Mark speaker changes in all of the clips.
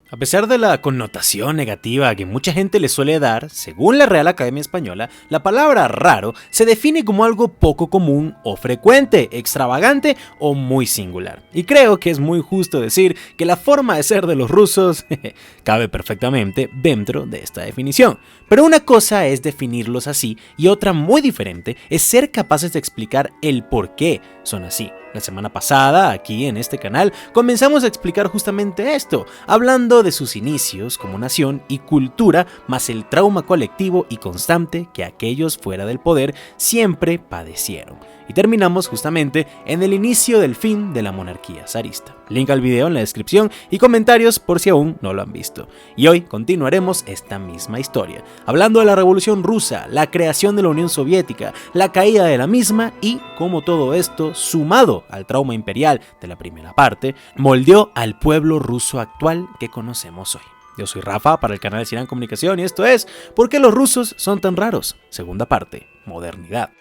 Speaker 1: A pesar de la connotación negativa que mucha gente le suele dar, según la Real Academia Española, la palabra raro se define como algo poco común o frecuente, extravagante o muy singular. Y creo que es muy justo decir que la forma de ser de los rusos cabe perfectamente dentro de esta definición. Pero una cosa es definirlos así y otra muy diferente es ser capaces de explicar el por qué son así. La semana pasada, aquí en este canal, comenzamos a explicar justamente esto, hablando de sus inicios como nación y cultura, más el trauma colectivo y constante que aquellos fuera del poder siempre padecieron. Y terminamos justamente en el inicio del fin de la monarquía zarista. Link al video en la descripción y comentarios por si aún no lo han visto. Y hoy continuaremos esta misma historia, hablando de la Revolución Rusa, la creación de la Unión Soviética, la caída de la misma y cómo todo esto, sumado al trauma imperial de la primera parte, moldeó al pueblo ruso actual que conocemos hoy. Yo soy Rafa para el canal de Siran Comunicación y esto es ¿Por qué los rusos son tan raros? Segunda parte, modernidad.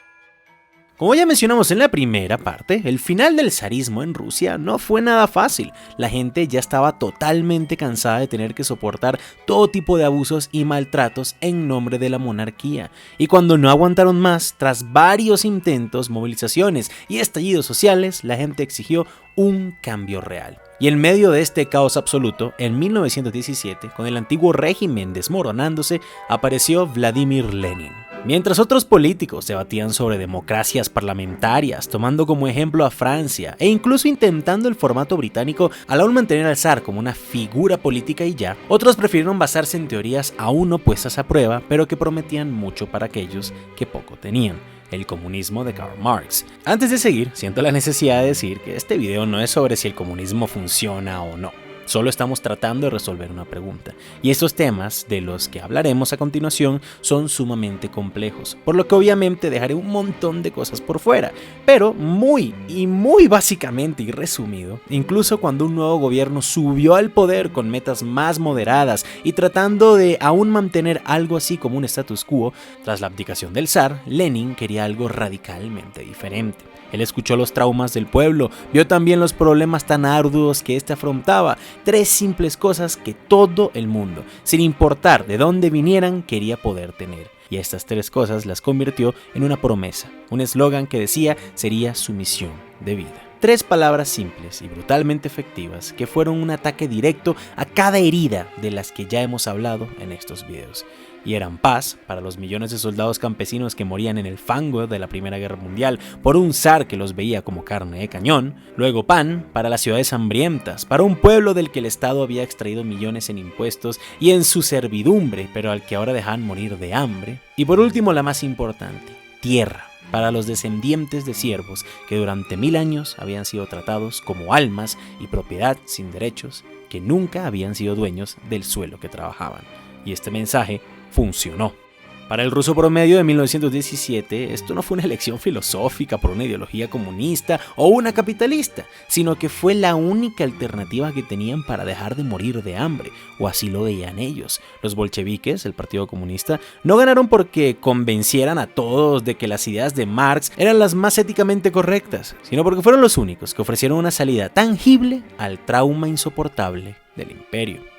Speaker 1: Como ya mencionamos en la primera parte, el final del zarismo en Rusia no fue nada fácil. La gente ya estaba totalmente cansada de tener que soportar todo tipo de abusos y maltratos en nombre de la monarquía. Y cuando no aguantaron más, tras varios intentos, movilizaciones y estallidos sociales, la gente exigió un cambio real. Y en medio de este caos absoluto, en 1917, con el antiguo régimen desmoronándose, apareció Vladimir Lenin. Mientras otros políticos debatían sobre democracias parlamentarias, tomando como ejemplo a Francia e incluso intentando el formato británico al aún mantener al zar como una figura política y ya, otros prefirieron basarse en teorías aún no puestas a prueba, pero que prometían mucho para aquellos que poco tenían. El comunismo de Karl Marx. Antes de seguir, siento la necesidad de decir que este video no es sobre si el comunismo funciona o no. Solo estamos tratando de resolver una pregunta. Y estos temas de los que hablaremos a continuación son sumamente complejos, por lo que obviamente dejaré un montón de cosas por fuera. Pero muy básicamente y resumido, incluso cuando un nuevo gobierno subió al poder con metas más moderadas y tratando de aún mantener algo así como un status quo, tras la abdicación del zar, Lenin quería algo radicalmente diferente. Él escuchó los traumas del pueblo, vio también los problemas tan arduos que éste afrontaba, tres simples cosas que todo el mundo, sin importar de dónde vinieran, quería poder tener. Y estas tres cosas las convirtió en una promesa, un eslogan que decía sería su misión de vida. Tres palabras simples y brutalmente efectivas que fueron un ataque directo a cada herida de las que ya hemos hablado en estos videos. Y eran paz para los millones de soldados campesinos que morían en el fango de la Primera Guerra Mundial por un zar que los veía como carne de cañón, luego pan para las ciudades hambrientas, para un pueblo del que el Estado había extraído millones en impuestos y en su servidumbre, pero al que ahora dejaban morir de hambre, y por último la más importante, tierra para los descendientes de siervos que durante 1000 años habían sido tratados como almas y propiedad sin derechos, que nunca habían sido dueños del suelo que trabajaban. Y este mensaje funcionó. Para el ruso promedio de 1917, esto no fue una elección filosófica por una ideología comunista o una capitalista, sino que fue la única alternativa que tenían para dejar de morir de hambre, o así lo veían ellos. Los bolcheviques, el Partido Comunista, no ganaron porque convencieran a todos de que las ideas de Marx eran las más éticamente correctas, sino porque fueron los únicos que ofrecieron una salida tangible al trauma insoportable del imperio.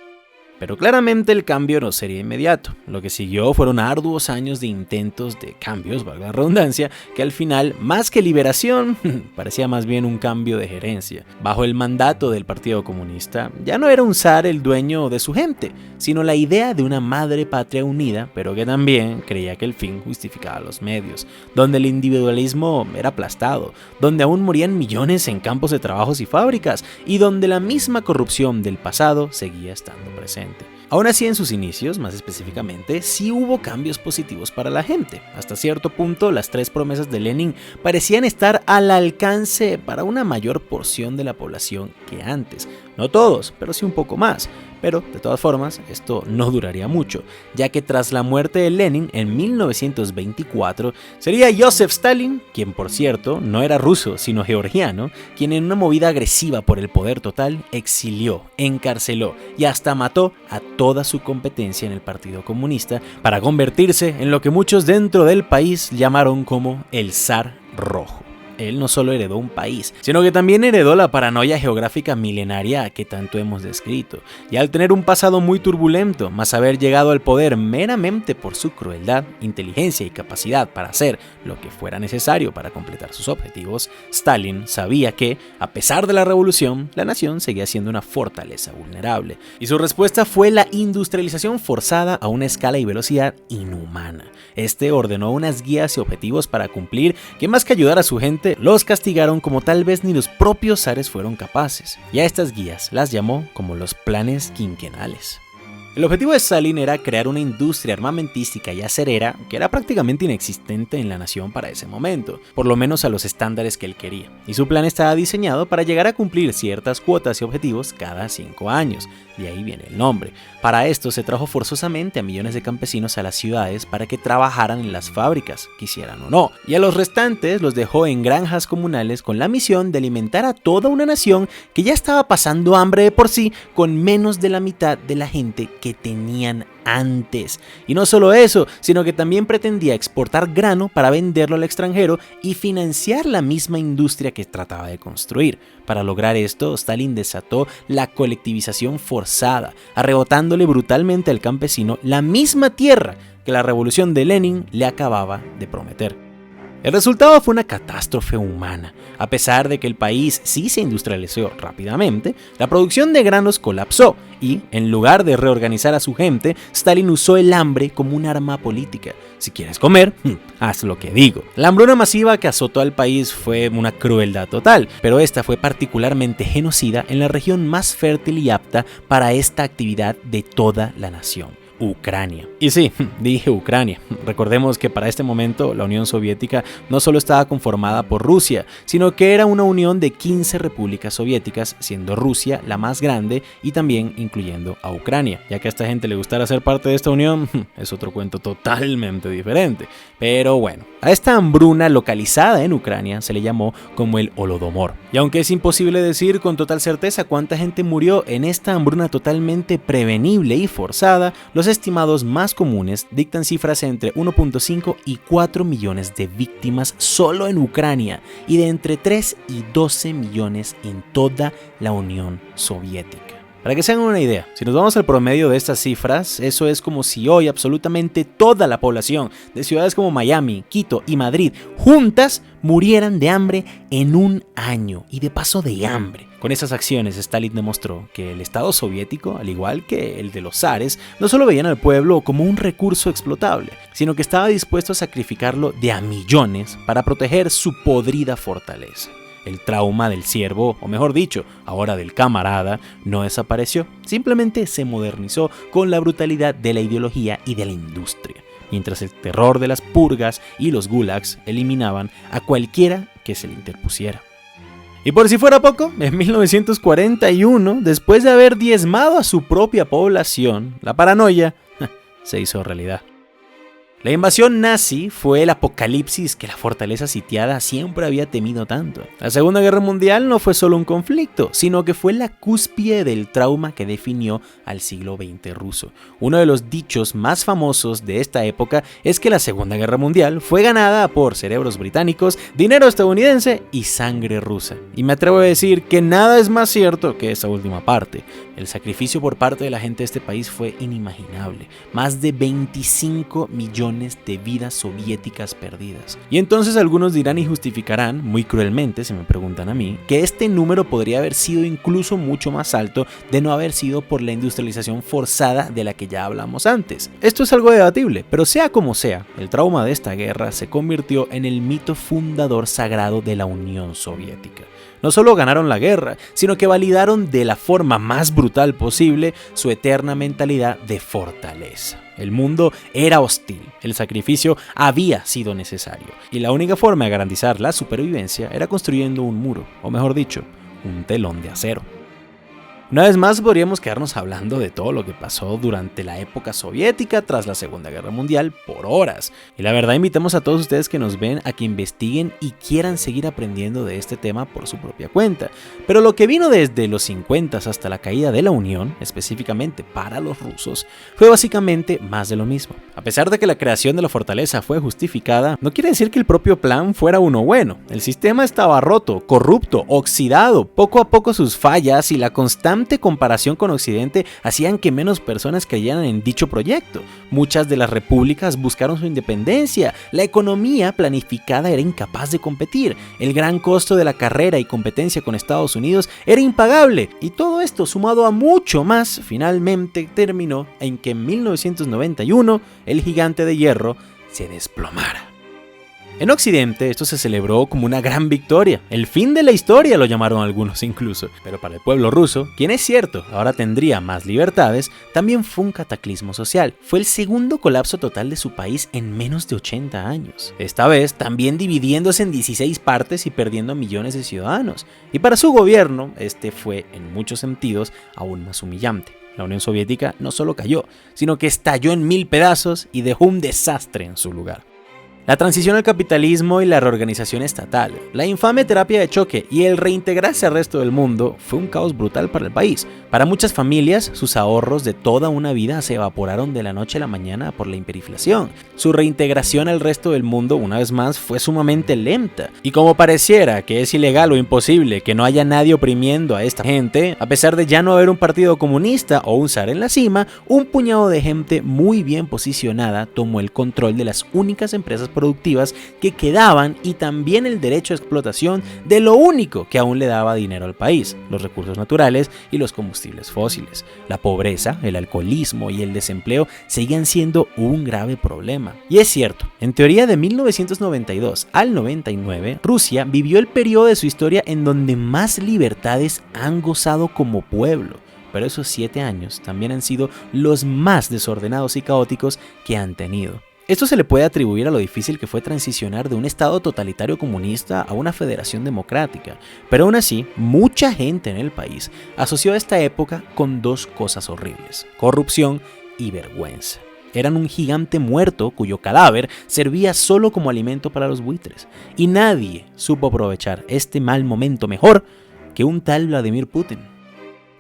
Speaker 1: Pero claramente el cambio no sería inmediato. Lo que siguió fueron arduos años de intentos de cambios, valga la redundancia, que al final, más que liberación, parecía más bien un cambio de gerencia. Bajo el mandato del Partido Comunista, ya no era un zar el dueño de su gente, sino la idea de una madre patria unida, pero que también creía que el fin justificaba los medios, donde el individualismo era aplastado, donde aún morían millones en campos de trabajos y fábricas, y donde la misma corrupción del pasado seguía estando presente. Aún así, en sus inicios, más específicamente, sí hubo cambios positivos para la gente. Hasta cierto punto, las tres promesas de Lenin parecían estar al alcance para una mayor porción de la población que antes. No todos, pero sí un poco más. Pero, de todas formas, esto no duraría mucho, ya que tras la muerte de Lenin en 1924, sería Joseph Stalin, quien por cierto no era ruso sino georgiano, quien en una movida agresiva por el poder total exilió, encarceló y hasta mató a toda su competencia en el Partido Comunista para convertirse en lo que muchos dentro del país llamaron como el zar rojo. él no solo heredó un país, sino que también heredó la paranoia geográfica milenaria que tanto hemos descrito. Y al tener un pasado muy turbulento, más haber llegado al poder meramente por su crueldad, inteligencia y capacidad para hacer lo que fuera necesario para completar sus objetivos, Stalin sabía que, a pesar de la revolución, la nación seguía siendo una fortaleza vulnerable. Y su respuesta fue la industrialización forzada a una escala y velocidad inhumana. Este ordenó unas guías y objetivos para cumplir que, más que ayudar a su gente, los castigaron como tal vez ni los propios zares fueron capaces. Y a estas guías las llamó como los planes quinquenales. El objetivo de Stalin era crear una industria armamentística y acerera que era prácticamente inexistente en la nación para ese momento, por lo menos a los estándares que él quería. Y su plan estaba diseñado para llegar a cumplir ciertas cuotas y objetivos cada 5 años, de ahí viene el nombre. Para esto se trajo forzosamente a millones de campesinos a las ciudades para que trabajaran en las fábricas, quisieran o no, y a los restantes los dejó en granjas comunales con la misión de alimentar a toda una nación que ya estaba pasando hambre de por sí, con menos de la mitad de la gente que tenían antes. Y no solo eso, sino que también pretendía exportar grano para venderlo al extranjero y financiar la misma industria que trataba de construir. Para lograr esto, Stalin desató la colectivización forzada, arrebatándole brutalmente al campesino la misma tierra que la revolución de Lenin le acababa de prometer. El resultado fue una catástrofe humana. A pesar de que el país sí se industrializó rápidamente, la producción de granos colapsó y, en lugar de reorganizar a su gente, Stalin usó el hambre como un arma política. Si quieres comer, haz lo que digo. La hambruna masiva que azotó al país fue una crueldad total, pero esta fue particularmente genocida en la región más fértil y apta para esta actividad de toda la nación: Ucrania. Y sí, dije Ucrania. Recordemos que para este momento la Unión Soviética no solo estaba conformada por Rusia, sino que era una unión de 15 repúblicas soviéticas, siendo Rusia la más grande y también incluyendo a Ucrania. Ya que a esta gente le gustara ser parte de esta unión, es otro cuento totalmente diferente. Pero bueno, a esta hambruna localizada en Ucrania se le llamó como el Holodomor. Y aunque es imposible decir con total certeza cuánta gente murió en esta hambruna totalmente prevenible y forzada, los estimados más comunes dictan cifras entre 1.5 y 4 millones de víctimas solo en Ucrania y de entre 3 y 12 millones en toda la Unión Soviética. Para que se hagan una idea, si nos vamos al promedio de estas cifras, eso es como si hoy absolutamente toda la población de ciudades como Miami, Quito y Madrid juntas murieran de hambre en un año, y de paso de hambre. Con esas acciones, Stalin demostró que el Estado soviético, al igual que el de los zares, no solo veían al pueblo como un recurso explotable, sino que estaba dispuesto a sacrificarlo de a millones para proteger su podrida fortaleza. El trauma del siervo, o mejor dicho, ahora del camarada, no desapareció, simplemente se modernizó con la brutalidad de la ideología y de la industria, mientras el terror de las purgas y los gulags eliminaban a cualquiera que se le interpusiera. Y por si fuera poco, en 1941, después de haber diezmado a su propia población, la paranoia se hizo realidad. La invasión nazi fue el apocalipsis que la fortaleza sitiada siempre había temido tanto. La Segunda Guerra Mundial no fue solo un conflicto, sino que fue la cúspide del trauma que definió al siglo XX ruso. Uno de los dichos más famosos de esta época es que la Segunda Guerra Mundial fue ganada por cerebros británicos, dinero estadounidense y sangre rusa. Y me atrevo a decir que nada es más cierto que esa última parte. El sacrificio por parte de la gente de este país fue inimaginable. Más de 25 millones de vidas soviéticas perdidas. Y entonces algunos dirán y justificarán, muy cruelmente si me preguntan a mí, que este número podría haber sido incluso mucho más alto de no haber sido por la industrialización forzada de la que ya hablamos antes. Esto es algo debatible, pero sea como sea, el trauma de esta guerra se convirtió en el mito fundador sagrado de la Unión Soviética. No solo ganaron la guerra, sino que validaron de la forma más brutal posible su eterna mentalidad de fortaleza. El mundo era hostil, el sacrificio había sido necesario, y la única forma de garantizar la supervivencia era construyendo un muro, o mejor dicho, un telón de acero. Una vez más podríamos quedarnos hablando de todo lo que pasó durante la época soviética tras la Segunda Guerra Mundial por horas. Y la verdad invitamos a todos ustedes que nos ven a que investiguen y quieran seguir aprendiendo de este tema por su propia cuenta. Pero lo que vino desde los 50 hasta la caída de la Unión, específicamente para los rusos, fue básicamente más de lo mismo. A pesar de que la creación de la fortaleza fue justificada, no quiere decir que el propio plan fuera uno bueno. El sistema estaba roto, corrupto, oxidado. Poco a poco sus fallas y la constante comparación con Occidente hacían que menos personas creyeran en dicho proyecto. Muchas de las repúblicas buscaron su independencia, la economía planificada era incapaz de competir, el gran costo de la carrera y competencia con Estados Unidos era impagable, y todo esto sumado a mucho más finalmente terminó en que en 1991 el gigante de hierro se desplomara. En Occidente esto se celebró como una gran victoria, el fin de la historia lo llamaron algunos incluso, pero para el pueblo ruso, quien es cierto, ahora tendría más libertades, también fue un cataclismo social. Fue el segundo colapso total de su país en menos de 80 años. Esta vez también dividiéndose en 16 partes y perdiendo a millones de ciudadanos. Y para su gobierno, este fue en muchos sentidos aún más humillante. La Unión Soviética no solo cayó, sino que estalló en 1000 pedazos y dejó un desastre en su lugar. La transición al capitalismo y la reorganización estatal, la infame terapia de choque y el reintegrarse al resto del mundo fue un caos brutal para el país. Para muchas familias, sus ahorros de toda una vida se evaporaron de la noche a la mañana por la hiperinflación. Su reintegración al resto del mundo, una vez más, fue sumamente lenta. Y como pareciera que es ilegal o imposible que no haya nadie oprimiendo a esta gente, a pesar de ya no haber un partido comunista o un zar en la cima, un puñado de gente muy bien posicionada tomó el control de las únicas empresas productivas que quedaban y también el derecho a explotación de lo único que aún le daba dinero al país, los recursos naturales y los combustibles fósiles. La pobreza, el alcoholismo y el desempleo seguían siendo un grave problema. Y es cierto, en teoría de 1992 al 99, Rusia vivió el periodo de su historia en donde más libertades han gozado como pueblo. Pero esos 7 años también han sido los más desordenados y caóticos que han tenido. Esto se le puede atribuir a lo difícil que fue transicionar de un estado totalitario comunista a una federación democrática, pero aún así, mucha gente en el país asoció esta época con dos cosas horribles: corrupción y vergüenza. Eran un gigante muerto cuyo cadáver servía solo como alimento para los buitres, y nadie supo aprovechar este mal momento mejor que un tal Vladimir Putin.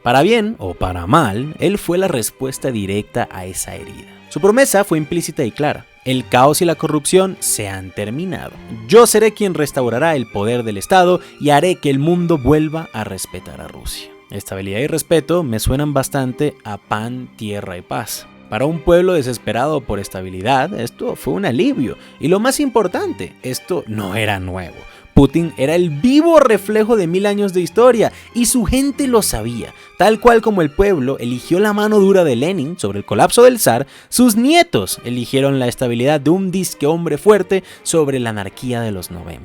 Speaker 1: Para bien o para mal, él fue la respuesta directa a esa herida. Su promesa fue implícita y clara: el caos y la corrupción se han terminado. Yo seré quien restaurará el poder del Estado y haré que el mundo vuelva a respetar a Rusia. Estabilidad y respeto me suenan bastante a pan, tierra y paz. Para un pueblo desesperado por estabilidad, esto fue un alivio. Y lo más importante, esto no era nuevo. Putin era el vivo reflejo de 1000 años de historia y su gente lo sabía. Tal cual como el pueblo eligió la mano dura de Lenin sobre el colapso del zar, sus nietos eligieron la estabilidad de un disque hombre fuerte sobre la anarquía de los 90.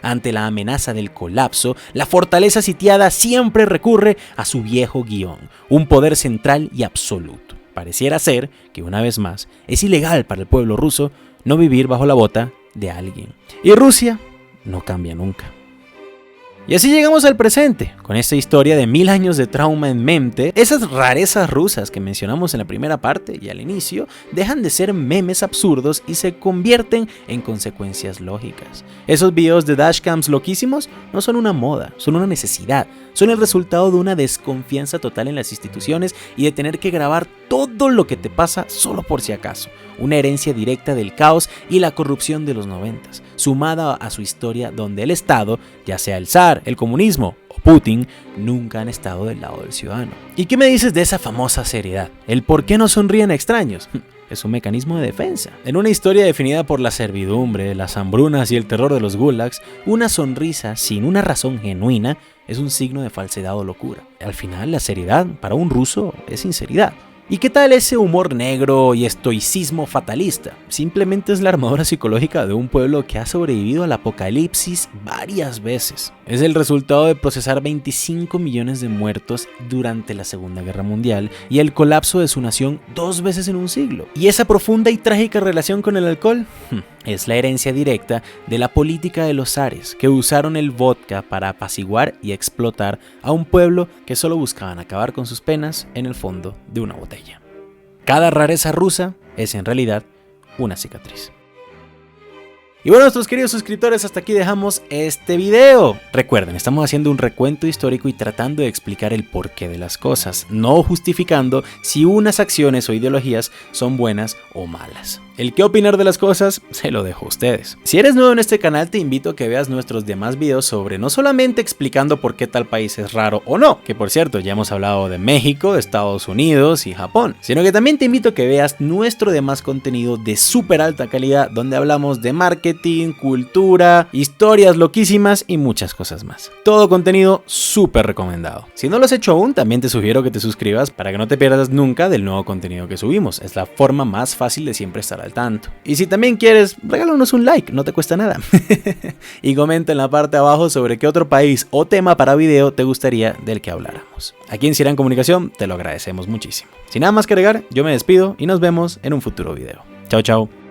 Speaker 1: Ante la amenaza del colapso, la fortaleza sitiada siempre recurre a su viejo guión: un poder central y absoluto. Pareciera ser que, una vez más, es ilegal para el pueblo ruso no vivir bajo la bota de alguien. Y Rusia no cambia nunca. Y así llegamos al presente, con esta historia de 1000 años de trauma en mente. Esas rarezas rusas que mencionamos en la primera parte y al inicio dejan de ser memes absurdos y se convierten en consecuencias lógicas. Esos videos de dashcams loquísimos no son una moda, son una necesidad. Son el resultado de una desconfianza total en las instituciones y de tener que grabar todo lo que te pasa solo por si acaso. Una herencia directa del caos y la corrupción de los 90, sumada a su historia donde el Estado, ya sea el zar, el comunismo o Putin, nunca han estado del lado del ciudadano. ¿Y qué me dices de esa famosa seriedad? ¿El por qué no sonríen a extraños? Es un mecanismo de defensa. En una historia definida por la servidumbre, las hambrunas y el terror de los gulags, una sonrisa sin una razón genuina es un signo de falsedad o locura. Al final, la seriedad para un ruso es sinceridad. ¿Y qué tal ese humor negro y estoicismo fatalista? Simplemente es la armadura psicológica de un pueblo que ha sobrevivido al apocalipsis varias veces. Es el resultado de procesar 25 millones de muertos durante la Segunda Guerra Mundial y el colapso de su nación 2 veces en un siglo. ¿Y esa profunda y trágica relación con el alcohol? es la herencia directa de la política de los zares, que usaron el vodka para apaciguar y explotar a un pueblo que solo buscaban acabar con sus penas en el fondo de una botella. Cada rareza rusa es en realidad una cicatriz. Y bueno, nuestros queridos suscriptores, hasta aquí dejamos este video. Recuerden, estamos haciendo un recuento histórico y tratando de explicar el porqué de las cosas, no justificando si unas acciones o ideologías son buenas o malas. El qué opinar de las cosas se lo dejo a ustedes. Si eres nuevo en este canal, te invito a que veas nuestros demás videos sobre no solamente explicando por qué tal país es raro o no, que por cierto ya hemos hablado de México, Estados Unidos y Japón, sino que también te invito a que veas nuestro demás contenido de súper alta calidad, donde hablamos de marketing, cultura, historias loquísimas y muchas cosas más. Todo contenido súper recomendado. Si no lo has hecho aún, también te sugiero que te suscribas para que no te pierdas nunca del nuevo contenido que subimos. Es la forma más fácil de siempre estar al tanto. Y si también quieres, regálanos un like, no te cuesta nada. Y comenta en la parte de abajo sobre qué otro país o tema para video te gustaría del que habláramos. Aquí en Sirán Comunicación te lo agradecemos muchísimo. Sin nada más que agregar, yo me despido y nos vemos en un futuro video. Chao, chao.